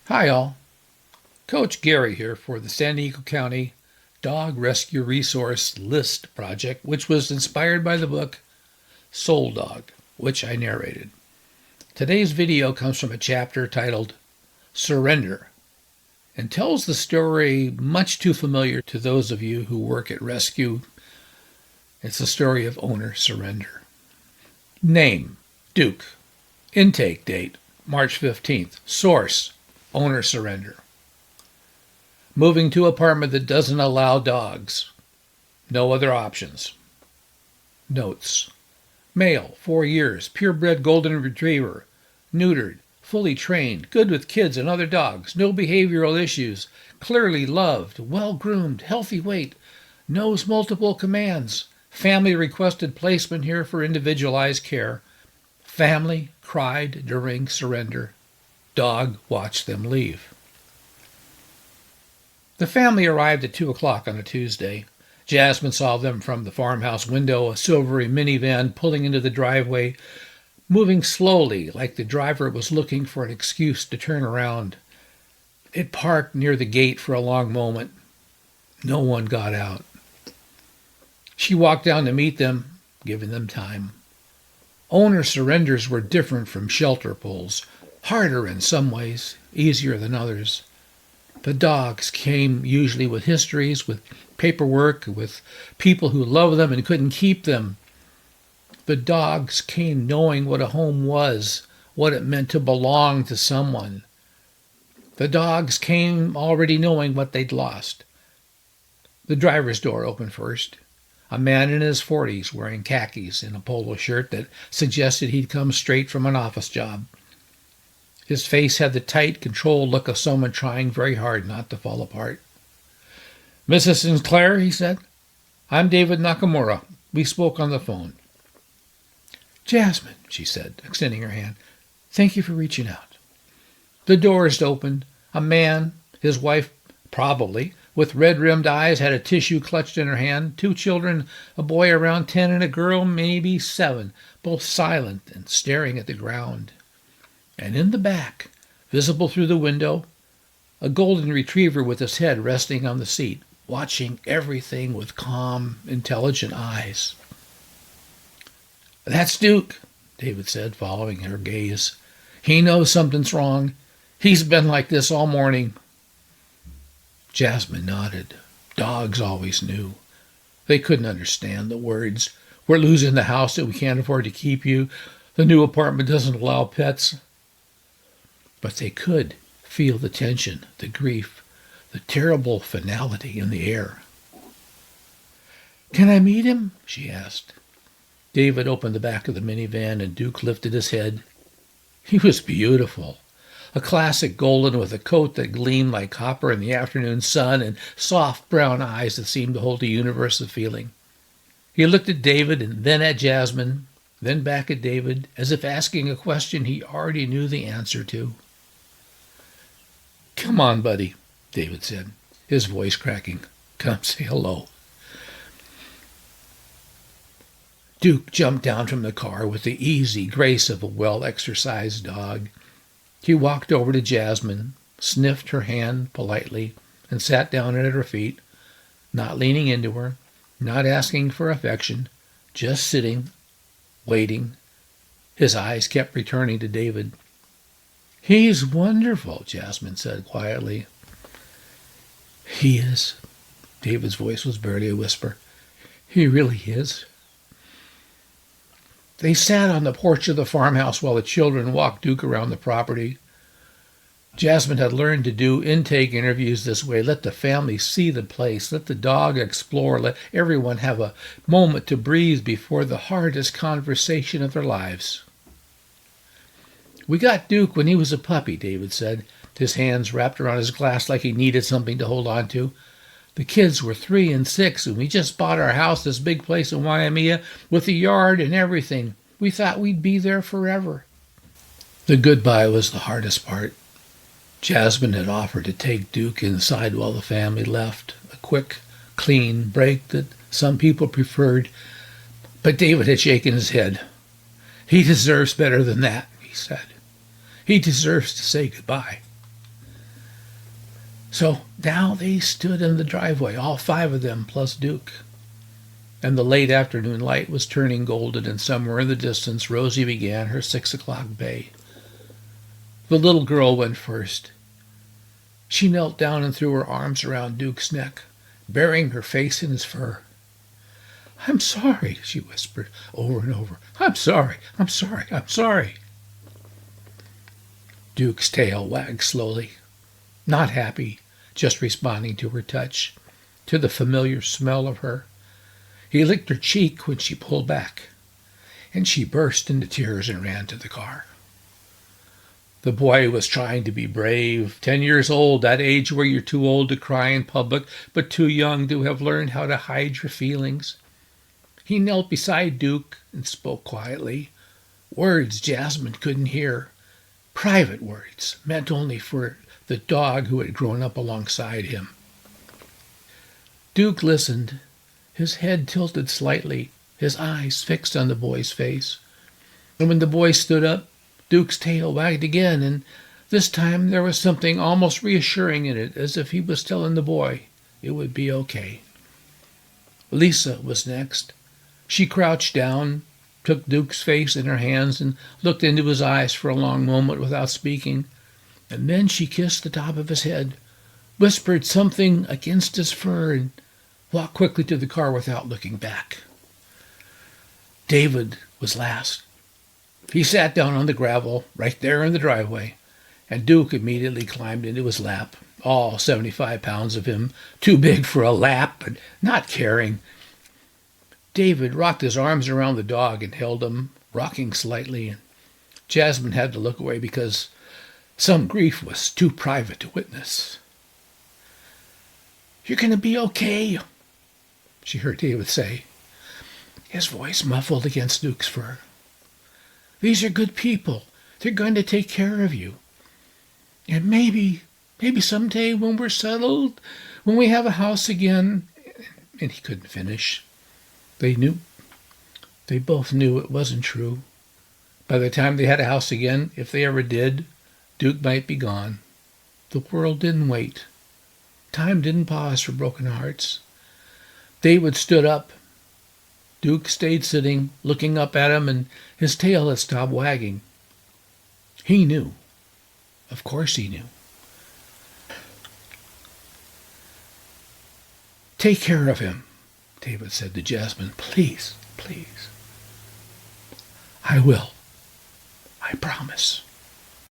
Hi all, Coach Gary here for the San Diego County Dog Rescue Resource List project, which was inspired by the book Soul Dog, which I narrated. Today's video comes from a chapter titled Surrender and tells the story much too familiar to those of you who work at rescue. It's the story of owner surrender. Name, Duke. Intake date, March 15th. Source, owner surrender. Moving to apartment that doesn't allow dogs. No other options. Notes. Male, 4 years, purebred golden retriever, neutered, fully trained, good with kids and other dogs, no behavioral issues, clearly loved, well-groomed, healthy weight, knows multiple commands. Family requested placement here for individualized care. Family cried during surrender. Dog watched them leave. The family arrived at 2 o'clock on a Tuesday. Jasmine saw them from the farmhouse window, a silvery minivan pulling into the driveway, moving slowly like the driver was looking for an excuse to turn around. It parked near the gate for a long moment. No one got out. She walked down to meet them, giving them time. Owner surrenders were different from shelter pulls, harder in some ways, easier than others. The dogs came usually with histories, with paperwork, with people who loved them and couldn't keep them. The dogs came knowing what a home was, what it meant to belong to someone. The dogs came already knowing what they'd lost. The driver's door opened first. A man in his 40s wearing khakis and a polo shirt that suggested he'd come straight from an office job. His face had the tight, controlled look of someone trying very hard not to fall apart. "Mrs. Sinclair," he said, "I'm David Nakamura. We spoke on the phone." "Jasmine," she said, extending her hand. "Thank you for reaching out." The doors opened. A man, his wife probably, with red-rimmed eyes, had a tissue clutched in her hand. 2 children, a boy around 10 and a girl maybe 7, both silent and staring at the ground. And in the back, visible through the window, a golden retriever with his head resting on the seat, watching everything with calm, intelligent eyes. "That's Duke," David said, following her gaze. "He knows something's wrong. He's been like this all morning." Jasmine nodded. Dogs always knew. They couldn't understand the words. "We're losing the house that we can't afford to keep you. The new apartment doesn't allow pets." But they could feel the tension, the grief, the terrible finality in the air. "Can I meet him?" she asked. David opened the back of the minivan and Duke lifted his head. He was beautiful. A classic golden with a coat that gleamed like copper in the afternoon sun and soft brown eyes that seemed to hold a universe of feeling. He looked at David and then at Jasmine, then back at David, as if asking a question he already knew the answer to. "Come on, buddy," David said, his voice cracking. "Come say hello." Duke jumped down from the car with the easy grace of a well-exercised dog. He walked over to Jasmine, sniffed her hand politely, and sat down at her feet, not leaning into her, not asking for affection, just sitting, waiting. His eyes kept returning to David. "He's wonderful," Jasmine said quietly. "He is." David's voice was barely a whisper. "He really is." They sat on the porch of the farmhouse while the children walked Duke around the property. Jasmine had learned to do intake interviews this way. Let the family see the place. Let the dog explore. Let everyone have a moment to breathe before the hardest conversation of their lives. "We got Duke when he was a puppy," David said, his hands wrapped around his glass like he needed something to hold on to. "The kids were 3 and 6, and we just bought our house, this big place in Waimea, with a yard and everything. We thought we'd be there forever." The goodbye was the hardest part. Jasmine had offered to take Duke inside while the family left, a quick, clean break that some people preferred. But David had shaken his head. "He deserves better than that," he said. "He deserves to say goodbye." So now they stood in the driveway, all five of them plus Duke. And the late afternoon light was turning golden, and somewhere in the distance Rosie began her 6 o'clock bay. The little girl went first. She knelt down and threw her arms around Duke's neck, burying her face in his fur. "I'm sorry," she whispered over and over. "I'm sorry, I'm sorry, I'm sorry." Duke's tail wagged slowly, not happy, just responding to her touch, to the familiar smell of her. He licked her cheek when she pulled back, and she burst into tears and ran to the car. The boy was trying to be brave, 10 years old, that age where you're too old to cry in public, but too young to have learned how to hide your feelings. He knelt beside Duke and spoke quietly, words Jasmine couldn't hear, private words meant only for the dog who had grown up alongside him. Duke listened, his head tilted slightly, his eyes fixed on the boy's face. And when the boy stood up, Duke's tail wagged again, and this time there was something almost reassuring in it, as if he was telling the boy it would be okay. Lisa was next. She crouched down, took Duke's face in her hands, and looked into his eyes for a long moment without speaking. And then she kissed the top of his head, whispered something against his fur, and walked quickly to the car without looking back. David was last. He sat down on the gravel right there in the driveway, and Duke immediately climbed into his lap, all 75 pounds of him, too big for a lap, but not caring. David rocked his arms around the dog and held him, rocking slightly, and Jasmine had to look away because some grief was too private to witness. "You're going to be okay," she heard David say, his voice muffled against Duke's fur. "These are good people. They're going to take care of you. And maybe someday when we're settled, when we have a house again," and he couldn't finish. They both knew it wasn't true. By the time they had a house again, if they ever did, Duke might be gone. The world didn't wait. Time didn't pause for broken hearts. David stood up. Duke stayed sitting, looking up at him, and his tail had stopped wagging. He knew. Of course he knew. "Take care of him," David said to Jasmine. "Please, please." "I will. I promise."